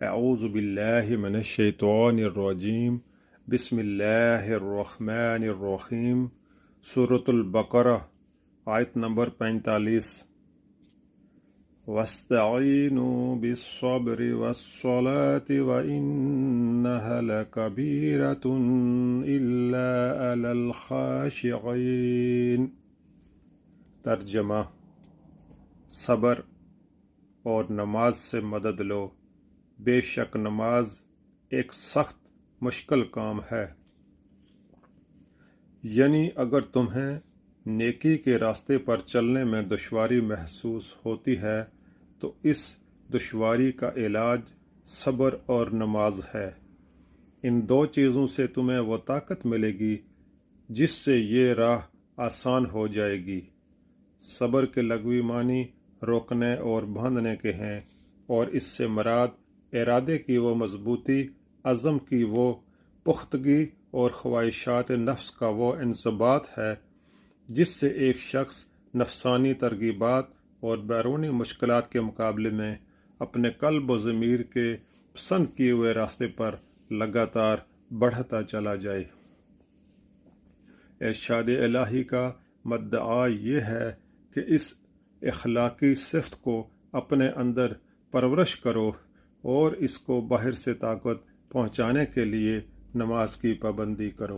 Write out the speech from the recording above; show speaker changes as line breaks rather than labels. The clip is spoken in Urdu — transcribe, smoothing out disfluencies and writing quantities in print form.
اعوذ باللہ من الشیطان الرجیم بسم اللہ الرحمن الرحیم سورۃ البقرہ آیت نمبر 45 وَاسْتَعِينُوا بِالصَّبْرِ وَالصَّلَاةِ وَإِنَّهَا لَكَبِيرَةٌ إِلَّا عَلَى الْخَاشِعِينَ۔ ترجمہ: صبر اور نماز سے مدد لو، بے شک نماز ایک سخت مشکل کام ہے۔ یعنی اگر تمہیں نیکی کے راستے پر چلنے میں دشواری محسوس ہوتی ہے تو اس دشواری کا علاج صبر اور نماز ہے۔ ان دو چیزوں سے تمہیں وہ طاقت ملے گی جس سے یہ راہ آسان ہو جائے گی۔ صبر کے لغوی معنی روکنے اور باندھنے کے ہیں، اور اس سے مراد ارادے کی وہ مضبوطی، عزم کی وہ پختگی اور خواہشات نفس کا وہ انضباط ہے جس سے ایک شخص نفسانی ترغیبات اور بیرونی مشکلات کے مقابلے میں اپنے قلب و ضمیر کے پسند کیے ہوئے راستے پر لگاتار بڑھتا چلا جائے۔ ارشاد الہی کا مدعا یہ ہے کہ اس اخلاقی صفت کو اپنے اندر پرورش کرو اور اس کو باہر سے طاقت پہنچانے کے لیے نماز کی پابندی کرو۔